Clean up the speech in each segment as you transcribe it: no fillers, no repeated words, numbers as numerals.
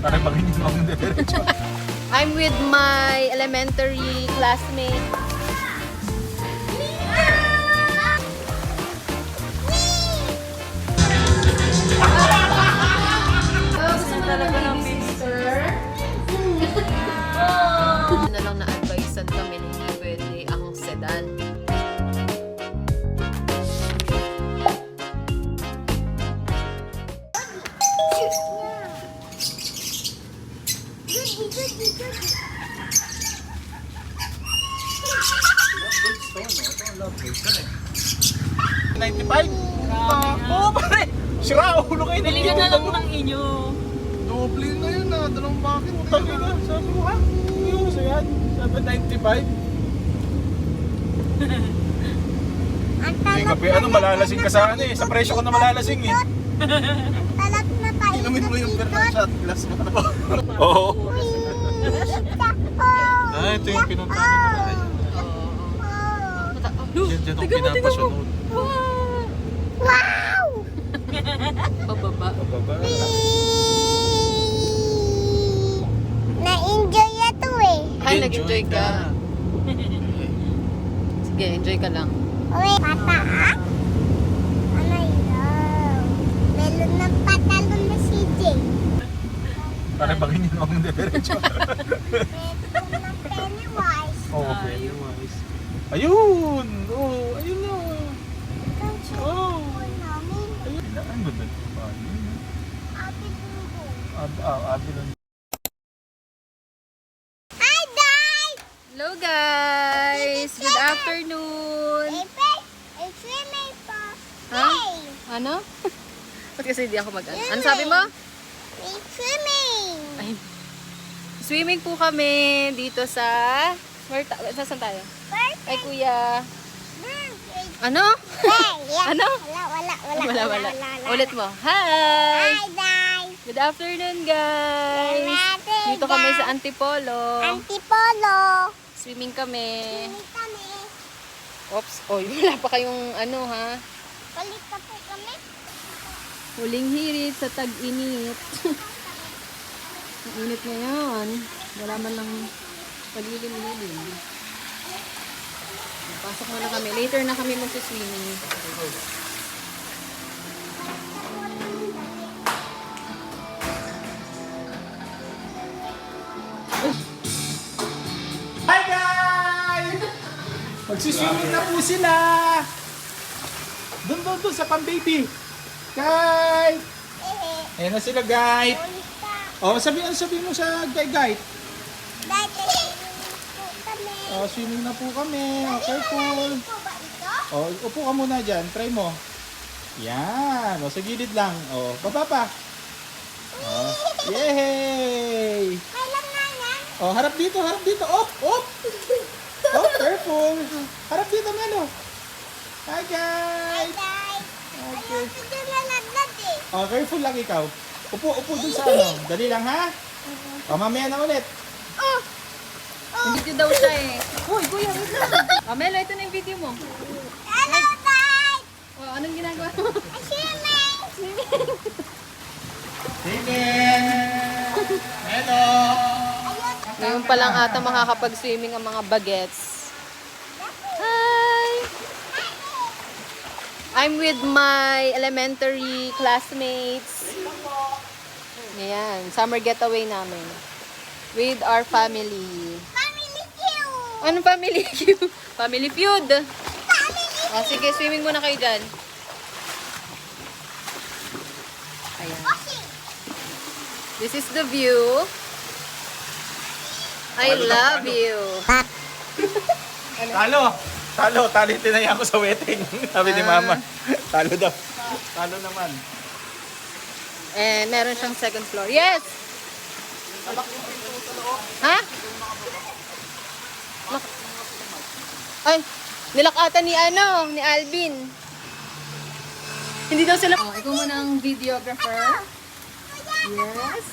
Para mag-inis mo ang diretso. I'm with my elementary classmate. Gusto talaga ng sister. Na lang na-advisean kami na hindi pwede ang sedan. $95? Oo, pare! Sira, ulo kayo. Bili ka na lang ng inyo. Doble na yun ah, dalawang bakit. Utang na, sabi mo ha? Yung sa yan, sabi 95. Hindi ka pa, ano, malalasing ka sa ano eh. Sa presyo ko na malalasing eh. Talag na tayo. Inumin mo yung Fernand shot glass mo. Oo. Ah, ito yung pinuntahan na tayo. Diyan ako pinapasunod. Wow! Pababa. Pababa. Na-enjoy ito eh. Ay, nag-enjoy ka. Sige, enjoy ka lang. Uy, pata ah? Ano yun? Melon ng patalon na si Jay. Para bagay niyo ang diretso. Melon ng Pennywise. Oo, Pennywise. Ayun! Oo, ayun na. Ikaw siya. Oo. Namin. Ayun na, ang ganda ng bahay. Abi Dugo. Abi lang. Hi guys! Hello guys! Good afternoon! It's swimming po. Ha? Ano? Ba't kasi hindi ako mag-ano? Ano sabi mo? It's swimming. Ay, swimming po kami dito sa... Saan tayo? Ay kuya. Ano? Ano? Wala. Ulit mo. Hi! Hi guys! Good afternoon guys! Dito kami sa Antipolo. Antipolo. Swimming kami. Swimming kami. Oops. Oy, wala pa kayong ano ha. Palit na po kami. Huling hirit sa tag-init. Ang init ngayon. Wala man lang palilim-lilim. Pasok muna kami. Later na kami mag-swimming. Hi guys! Magsiswimming na po sila! Doon sa pang-baby. Guys! Ayan na sila guys. Oh, sabihin mo sa guys. Dati po kami. Oh, swimming na po kami. Oh, careful. Po ba ito? Oh, upo ka muna dyan. Try mo. Yan. O, sa gilid lang. O, baba pa. Oh, yay! Kailan na yan? Oh, harap dito. Op! Oh, careful. Harap dito, Melo. Hi, Hi guys! guys! Okay. Ayoko dyan nalaglag eh. Oh, careful lang ikaw. Upo dun sa ano. Dali lang, ha? Oh, mamaya na ulit. Video daw siya eh. Uy, kuya, wait lang. Melo, ito na yung video mo. Hello guys! Oh, anong ginagawa mo? Swimming! Hello! Ngayon pa lang ata makakapag-swimming ang mga bagets. Hi! I'm with my elementary classmates. Ayan, summer getaway namin. With our family. Family cute! Anong family feud? Family feud. Family O, sige, swimming muna kayo dyan. Ayan. Oshi! This is the view. I love you. Talo, tinaya ko sa wedding. Sabi ni Mama. Talo daw. Talo naman. And meron siyang second floor. Yes! Ha? Ay, nilakatan ni ni Alvin. Hindi daw sila... Oh, ikaw muna ang videographer. Yes.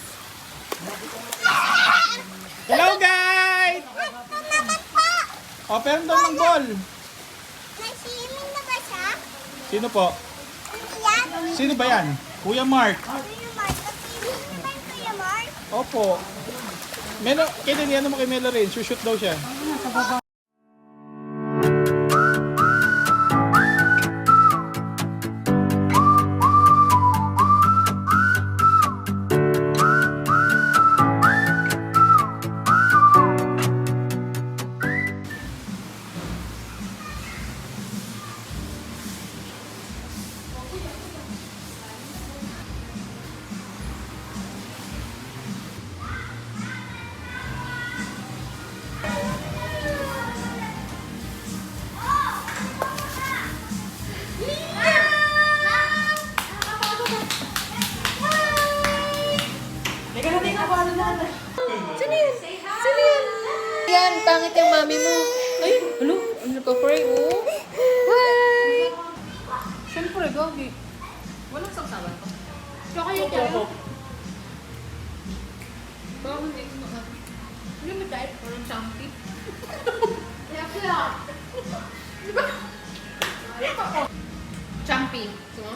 Hello guys! O, pero doon ng ball. Nag-swimming na ba siya? Sino po? Yan? Sino ba yan? Kuya Mark. Kuya Mark, nag-swimming na ba yung Kuya Mark? Opo. Melo, kailan yan mo kay Melo rin? Shoot daw siya. Sino yun? Sino yun? Yan, pangit yung mami mo. Ay, ano? Ano ka, Frey? Oh. Hi! Siyempre, Gogi. Walang saksaban ko. Tsaka yung tayo. Baka hindi ko maka. Hindi mo tayo, parang champi. Kaya kaya. Di ba? Champi. Sino?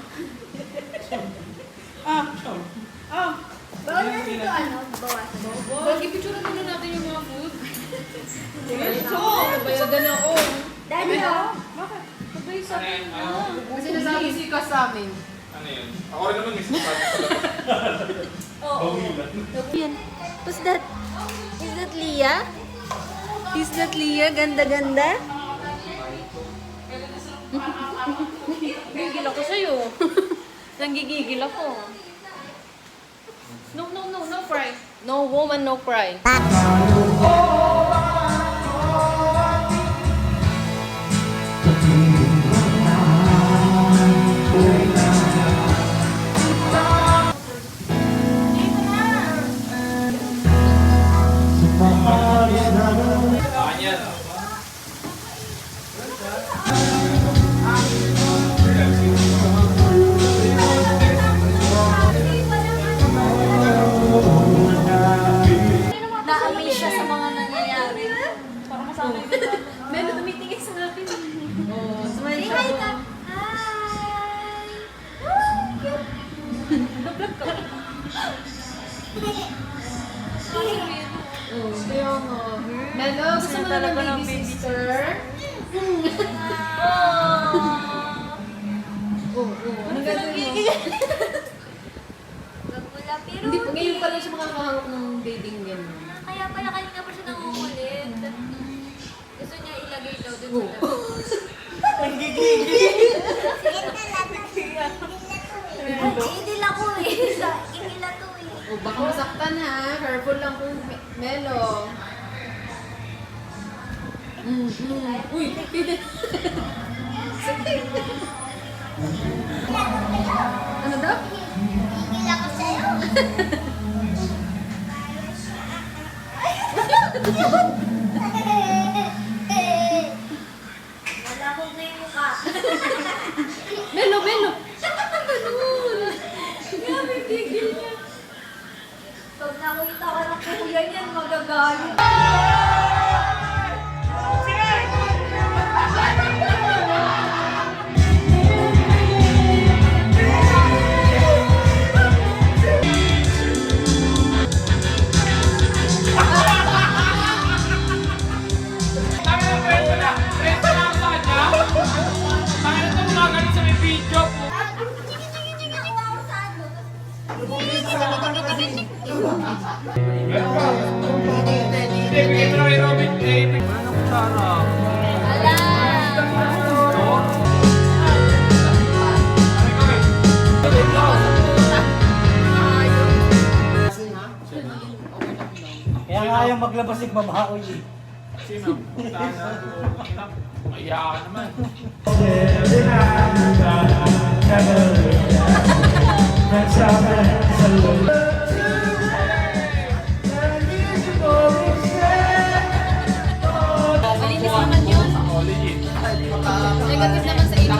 Bawal na dito, ano? Bawasan mo. Gogi, picture muna natin yung mga food. Bayagan ako. Daddy, oh. Bakit? Sabay sa akin. Kasi nasabi si Ka sa amin. Ano yun? Ako rin naman miss pa. Yan. What's that? Is that Leah? Is that Leah? Ganda-ganda? Gigil ako sa'yo. Nanggigigil ako. No, no, no, no cry. No woman, no cry. Na-amaze siya sa mga nangyayari. Parang masabi ko na. Melo, tumitingin sa akin. Oh, smile Say siya. hi ka. Hi! Oh, kaya nga. Melo, gusto mo naman baby sister? Oh, ano gagawin mo? Gagula, pero Hindi, ngayon pa lang siya makakahawak ng babying yan. kaya pala kanina pa siya nangungulit. Gusto niya ilagay daw dun Oh. sa labas. Idil ako eh. Ingila to eh. Oh, baka masaktan ha. Careful lang kung Melo. Uy, pwede. Ano daw? Ingila ko sa'yo. Wala akong na yung mukha. Melo, Melo! Ganun! Grabe, tigil niya. Pag nakita ka ng kuya niyan, magagalit. Kaya nga ayaw maglabas ng mabahoy eh. Sino? Maya ka naman. Malinis naman yun. Oh, legit. Negative naman sa ito.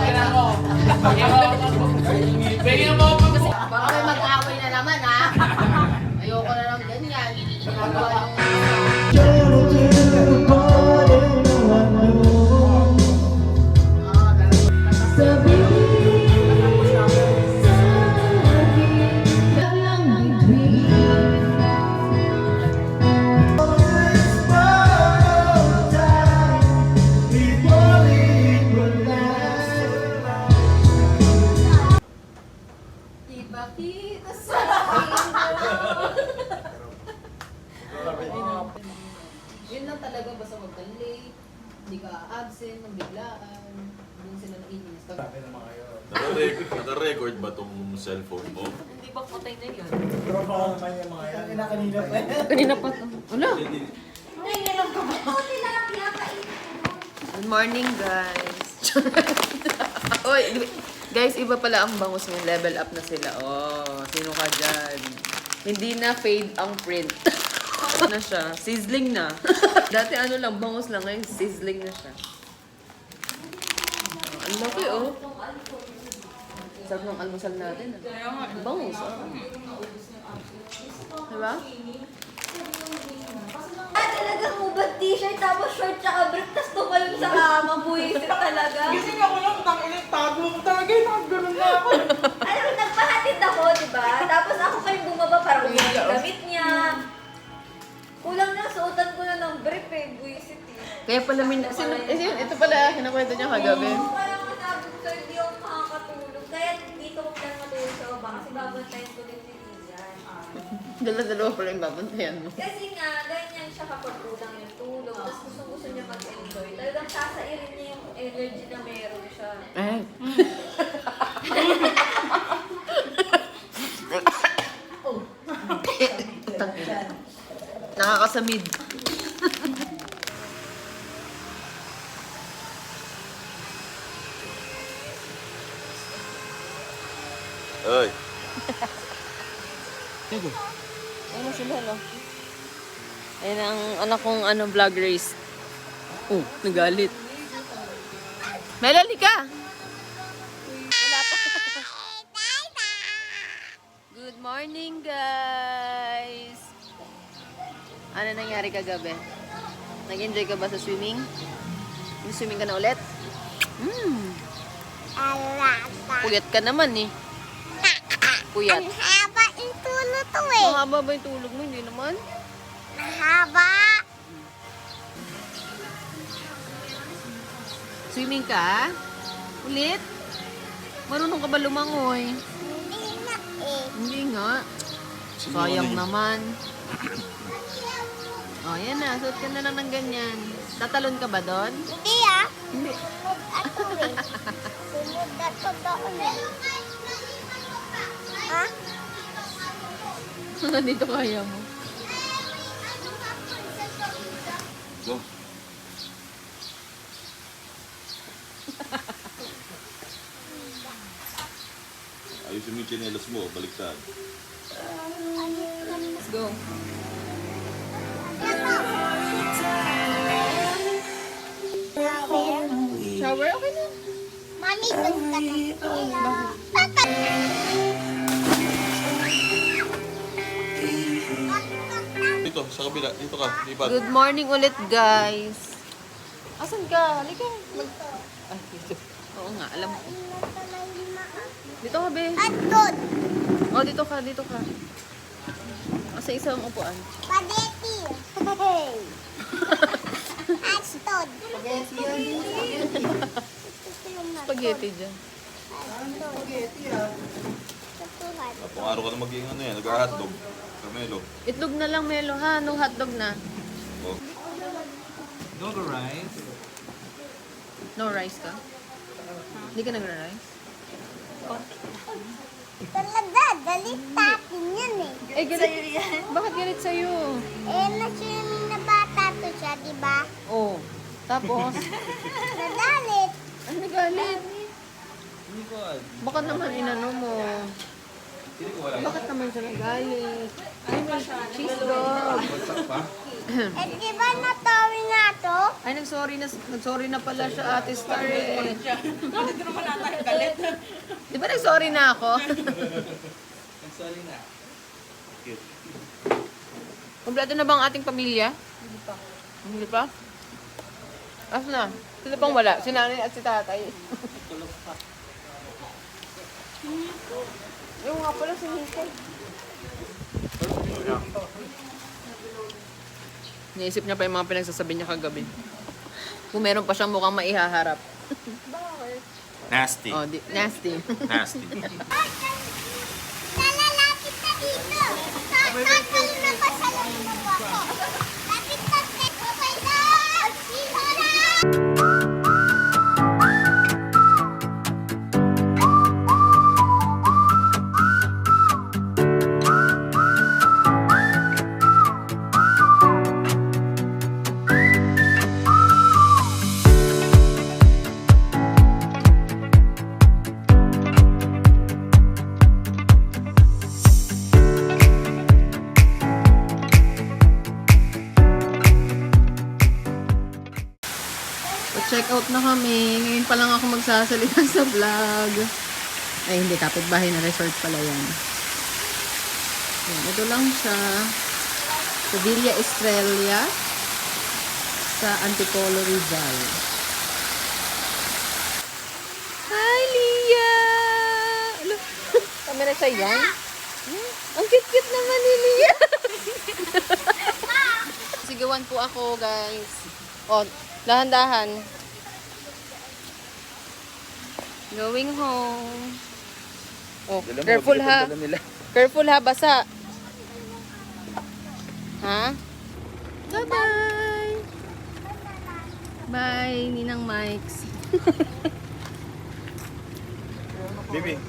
Bigyan mo ako. Baka may mag-away na naman ha. Ayoko na lang ganyan. Ginagawa yung... Hindi ka absent, nang biglaan. Doon sila naiinis. Naka-record ba tong cellphone mo? Hindi ba patay na yan? Tropa ko naman yung mga yan. Kanina pa yan. Kanina pa to. Wala. Good morning, guys. Oy, guys, iba pala ang bangus mo. Level up na sila. Oh, sino ka dyan? Hindi na fade ang print. Ano na siya? Sizzling na. Dati ano lang, bangus lang. Ngayon, sizzling na siya. Oh, ang laki, oh. Sarap ng almusal natin. Ah. Bangus, oh. Diba? Talagang ubad t-shirt, tapos short tsaka brief, tapos tumalon sa kama. Buwisit talaga. Gising ako lang, tangilin, tago ko talaga yun. Nakagano'n na ako. Alam mo, nagpahatid ako, di ba? Tapos ako pa yung bumaba para umiyak yung damit niya. Kulang na, suotan ko na ng brief eh. Buwisit eh. Kaya pala, ito pala, kinakwento niya kagabi. Oo, parang masabi ko sa'yo, hindi ako makakatulog. Kaya dito ko plan matulog sa baba kasi babantayan ko din si Tizan. Dala-dalawa pala yung babantayan mo. Kasi nga, ganyan siya kapag kulang yung tulog. Tapos gusto niya mag-enjoy. Talagang sasairin niya yung energy na meron siya. Eh. Nakakasamid. Ay, Ano sila, no? Ayun ang anak kong vlog race. Oh, nagalit. Melanie ka! Wala pa. Good morning, guys! Ano nangyari kagabi? Nag-enjoy ka ba sa swimming? Swimming ka na ulit? Puyat ka naman eh. Puyat. Ang haba yung tulo to eh. Mahaba ba yung tulog mo? Hindi naman. Mahaba. Swimming ka? Ulit? Marunong ka ba lumangoy? Hindi na eh. Hindi nga. Sayang naman. Oh, yan na. Suot ka na lang ng ganyan. Tatalon ka ba doon? Hindi ah. Hindi. Ako eh. Sunod na to doon eh. Ha? Dito kaya mo. go. Ayusin mo yung tsinelas mo, baliktad. Let's go. Shower? Okay na. Mami, doon ka na. Papa. Dito, sa kabila. Dito ka, lipat. Good morning ulit, guys. Asan ka? Halika. Ay, dito. Oo nga, alam ko. Dito ka, be. At doon. Oh, dito ka, dito ka. Sa isang upuan. Spaghetti. Hey. At doon. Spaghetti dyan. Pang araw ka na maging ano yan, nag-hotdog. Carmelo. Itlog na lang, Melo, ha? No hotdog na. Oh. No rice. No rice ka? Hindi ka nagra-rice? Talaga, galit natin yan eh. Eh, galit. Bakit galit sa'yo? Eh, na-swimming na bata to siya, di ba? Oh. Tapos? Nagalit. Ay, nagalit. Hindi ko alam. Baka naman inano mo. Bakit naman siya nagalit? Ay, may cheese dog. Bagsak pa? Eh, di ba natawi na to? Ay, nag-sorry na pala siya, Ate Star eh. Bakit naman ata yung galit? Di ba nag-sorry na ako? Sorry na. Kompleto na ba ang ating pamilya? Hindi pa. Hindi pa? Asa na? Sila pang wala. Si nanay at si tatay. Yung nga pala si Nicole. Naisip niya pa yung mga pinagsasabi niya kagabi. Kung meron pa siyang mukhang maihaharap. Nasty. Oh, nasty. Nasty. Nalalapit na dito. Tatal na ba sa loob mo ako? Lapit na, okay na. Sino na? Check out na kami. Ngayon pa lang ako magsasalita sa vlog. Ay, hindi. Kapitbahay na resort pala yan. Yan, ito lang siya. Sa Villa Estrella. Sa Antipolo, Rizal. Hi, Lia! Ano? Kamera siya yan? Ang cute-cute naman ni Lia! Sigawan po ako, guys. O, dahan-dahan. Going home. Oh, careful ha. Careful ha, basa. Ha? Bye-bye! Bye, Ninang Mikes. Bibi.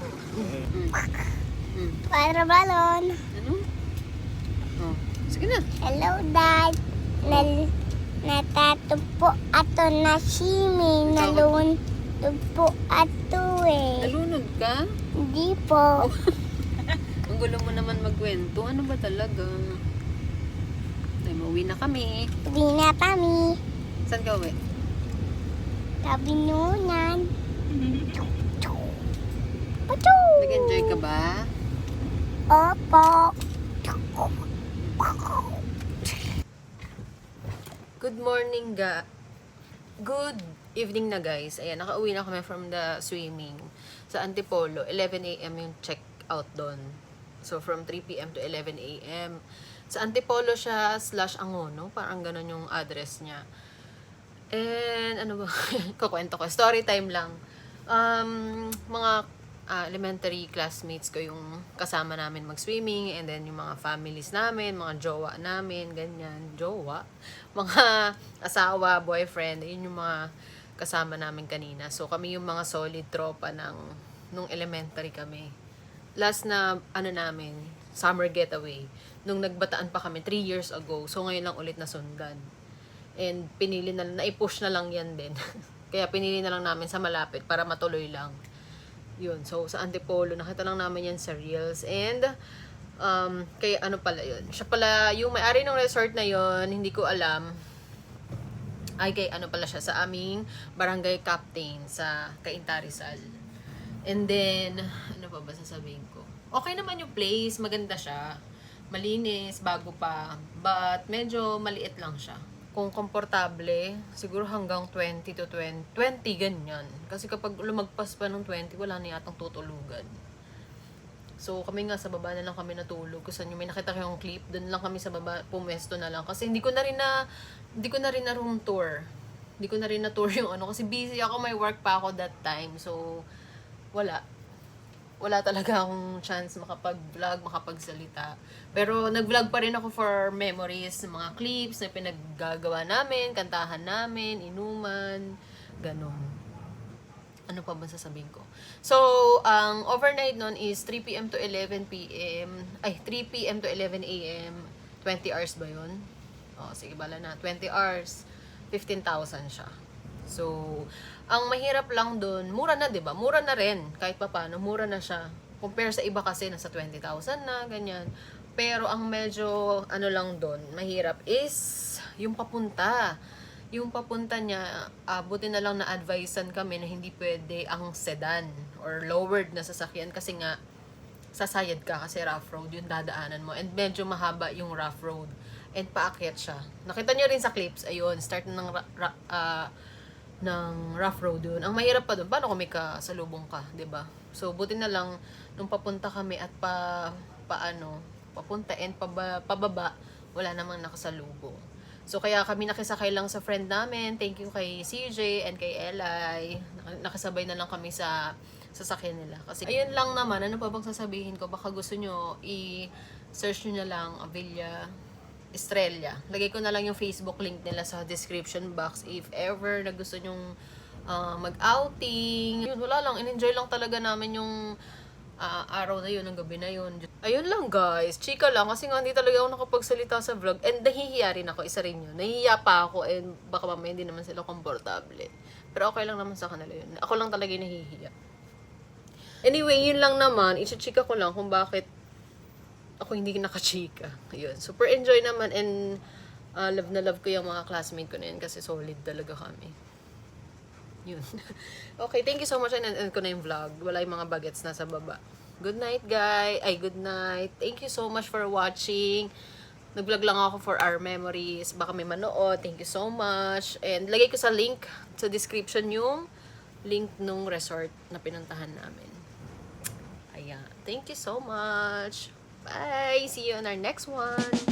Para balon. Ano? Oh, sige na. Hello, Dad. Natatupo ato na simi. Nalunod ato eh. Nalunod ka? Hindi po. Ang gulo mo naman magkwento. Ano ba talaga? Ay, mauwi na kami. Uwi na kami. Saan ka uwi? Kabinunan. Pachoo! Nag-enjoy ka ba? Opo. Good morning, Good evening na, guys. Ayan, nakauwi na kami from the swimming sa Antipolo. 11 a.m. yung check-out doon. So, from 3 p.m. to 11 a.m. Sa Antipolo siya / Angono. Parang ganun yung address niya. And, ano ba? Kukwento ko. Story time lang. Mga elementary classmates ko yung kasama namin mag-swimming, and then yung mga families namin, mga jowa namin, ganyan. Jowa? Mga asawa, boyfriend, yun yung mga kasama namin kanina. So, kami yung mga solid tropa nung elementary kami. Last na, namin, summer getaway. Nung nagbataan pa kami, 3 years ago. So, ngayon lang ulit nasundan. And pinili na, naipush na lang yan din. Kaya pinili na lang namin sa malapit para matuloy lang. Yun. So, sa Antipolo, nakita lang namin yan sa Reels. And, kaya ano pala yun. Siya pala, yung may-ari ng resort na yun, hindi ko alam. Ay, kay ano pala siya, sa aming barangay captain sa Cainta, Rizal. And then, ano pa ba sasabihin ko? Okay naman yung place, maganda siya. Malinis, bago pa. But, medyo maliit lang siya. Kung komportable, siguro hanggang 20 to 20 ganyan. Kasi kapag lumagpas pa ng 20, wala na yatang tutulugan. So, kami nga sa baba na lang kami natulog. Kasi may nakita ko yung clip, doon lang kami sa baba, pumesto na lang. Kasi hindi ko na rin na room tour. Hindi ko na rin na tour yung kasi busy ako, may work pa ako that time. So, wala talaga akong chance makapag-vlog, makapagsalita. Pero nag-vlog pa rin ako for memories, mga clips na pinaggagawa namin, kantahan namin, inuman, ganun. Ano pa ba sasabihin ko? So, ang overnight nun is 3 p.m. to 11 p.m. Ay, 3 p.m. to 11 a.m. 20 hours ba yun? O, sige, bala na. 20 hours, 15,000 siya. So, ang mahirap lang dun, mura na, diba? Mura na rin, kahit pa paano, mura na siya. Compare sa iba kasi, nasa 20,000 na, ganyan. Pero ang medyo, lang dun, mahirap is yung papunta. Yung papunta niya, buti na lang na-advisean kami na hindi pwede ang sedan or lowered na sasakyan kasi nga, sasayad ka kasi rough road yung dadaanan mo. And medyo mahaba yung rough road. And paakyat siya. Nakita niyo rin sa clips, ayun, start na ng rough road yun. Ang mahirap pa doon, paano kung may kasalubong ka, 'di ba? So, buti na lang, nung papunta kami at papunta and pababa, wala namang nakasalubong. So, kaya kami nakisakay lang sa friend namin. Thank you kay CJ and kay Eli. Nakasabay na lang kami sa sasakyan nila. Kasi, ayun lang naman, ano pa bang sasabihin ko? Baka gusto nyo, i-search nyo na lang, Villa Estrella. Lagay ko na lang yung Facebook link nila sa description box if ever na gusto nyong mag-outing. Yun, wala lang. In-enjoy lang talaga namin yung araw na yun, ang gabi na yun. Ayun lang guys, chika lang kasi nga hindi talaga ako nakapagsalita sa vlog and nahihiya rin ako, isa rin yun. Nahihiya pa ako and baka mamaya hindi naman sila komportable. Pero okay lang naman sa kanila yun. Ako lang talaga yung nahihiya. Anyway, yun lang naman. Isa-chika ko lang kung bakit ako hindi nakachika. Ayun. Super enjoy naman and love na love ko yung mga classmate ko na yun kasi solid talaga kami. Yun. Okay, thank you so much. And ko na yung vlog. Wala yung mga bagets nasa baba. Good night, guys. Ay, good night. Thank you so much for watching. Nag-vlog lang ako for our memories. Baka may manood. Thank you so much. And lagay ko sa link, sa description yung link nung resort na pinuntahan namin. Ayan. Thank you so much. Bye! See you on our next one.